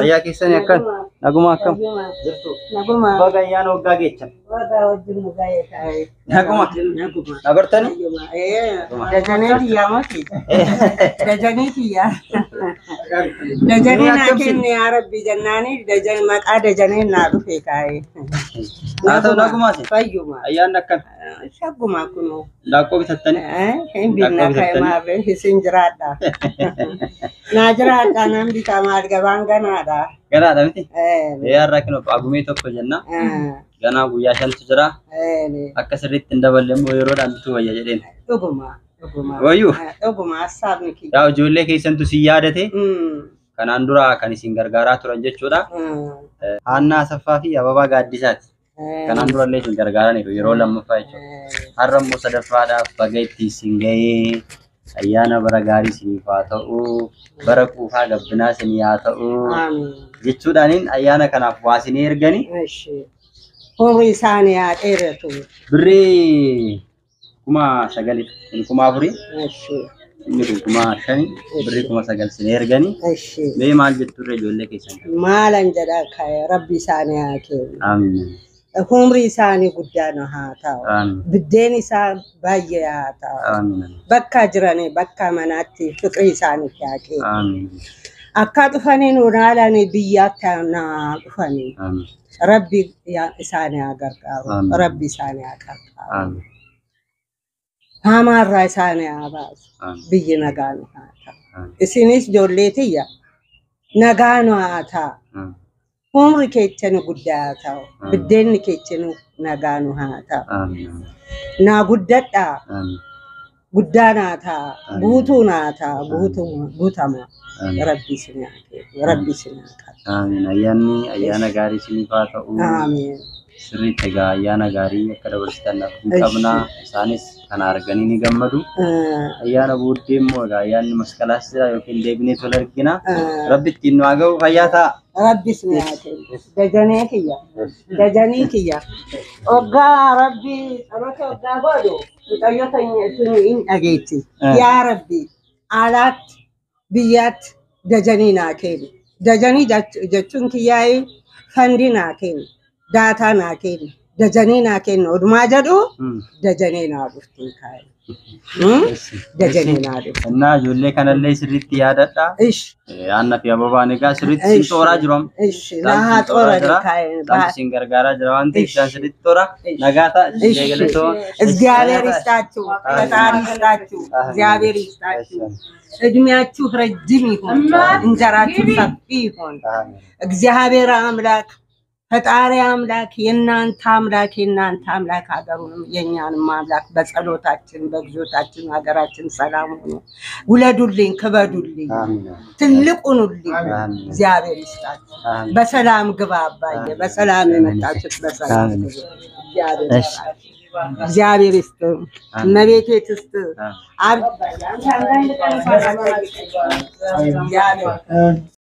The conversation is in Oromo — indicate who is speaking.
Speaker 1: Ayah kisah ni akan. Nagu makam.
Speaker 2: Naguma.
Speaker 1: Bagayan ogga gechan.
Speaker 2: Waga wajib mugaya kai.
Speaker 1: Naguma. Abartani?
Speaker 2: Dajane dia mati. Dajane dia. Dajane nakin ni Arab bijannani dajane mak ada dajane na rufe kai.
Speaker 1: Atau naguma sih.
Speaker 2: Fayuma.
Speaker 1: Ayah nakkan.
Speaker 2: Shaguma kuno.
Speaker 1: Dako bisattani?
Speaker 2: Binna kai ma be hisinjrada. Najrada nam bitamar gabanga da.
Speaker 1: Gana ada miti? Ya rakin apa agumi itu kerjanya? Gana buya shantu jera? Akka sirrit tindaballe mo yoro dan tu waya jedin.
Speaker 2: Oguma.
Speaker 1: Wayu?
Speaker 2: Oguma asab niki.
Speaker 1: Ya jolle kesan tu siyadate? Kanan dura kan isin gargara turan jechuudha. Hanna Saffafi ababa gaaddisat. Kanan dura le isin gargara ni yoro lammaffaa jechuudha. Harram musadaffaadha bageetti singaye. Ayana baragari sinifa ta'u barakufa gabbina siniya ta'u jechuudhaanin ayana kanaaf waasini ergani
Speaker 2: Homri saniya dheeratu
Speaker 1: birri kuma sagali kuma afuri inni kuma shani birri kuma sagal sini ergani mee maal jetturre ijoollee keessan
Speaker 2: maalan jedha kay rabbi saniya ke
Speaker 1: amiin
Speaker 2: Homri sani guddana haa ta'u biddeen isaa baay'ee haa ta'u bakka jiranii bakka manaatti fiqrii isaanii yaaqee akka dhufanii nuunaalanii biyyaatti naa dhufanii rabbi isaanii haa gargaaru rabbi isaanii haa gargaaru hamaarraa isaanii haa baasu biyyi nagaan haa ta'u isinis ijoollee tiyya nagaan haa ta'u Homri keechanu guddaa ta'u biddeenni keechanu nagaanu haa ta'u naa guddadha guddaanaa ta'a guutuunaa ta'a guutama rabbi sinaa
Speaker 1: amiin ayyaana gaarii sinifaa ta'u
Speaker 2: amiin
Speaker 1: sirriitti egaa ayyaana gaarii akka dabarsitan hin qabna isaanis kana arganii ni gammadu ayyaana booddee immoo egaa ayyaanni masqalaas jira yookiin deebinee tol argina rabbi ittiin nu haa ga'u fayyaa ta'a
Speaker 2: rabbi sinaa dajanii kiyya oggaa rabbi sabata oggaa godhu Mucayyota sun dhageetti yaa rabbi alaatti biyyaatti dajanii naa kenni dajanii jechuun kiyyaa'ee fandi naa kenni daataa naa kenni dajanii naa kenni odumaa jedhu dajanii naa dhuftii kaa'e dajanii naa dhuftii.
Speaker 1: Innaa ijoollee kanallee sirriitti yaadadha. Aanna fi ababaan egaa sirriitti sin xooraa jiru amma.
Speaker 2: Naa xooraa kaa'e.
Speaker 1: Isaan sin gargaaraa jira waan ta'eef isaan sirriitti xoora nagaa ta'a eegaletoo.
Speaker 2: እግዚአብሔር ይስጣችሁ ፈጣሪ ይስጣችሁ እግዚአብሔር ይስጣችሁ እድሜያችሁ ረጅም ይሁን እንጀራችሁ ሰፊ ይሁን እግዚአብሔር አምላክ ፈጣሪ አምላክ የእናንተ አምላክ ሀገሩንም የኛንም አምላክ በጸሎታችን በግዞታችን ሀገራችን ሰላም ሆኖ ውለዱልኝ ክበዱልኝ ትልቁኑልኝ እግዚአብሔር ይስጣችሁ በሰላም ግባ አባዬ በሰላም የመጣችሁት በሰላም እግዚአብሔር ይስጥ እመቤቴ ትስጥ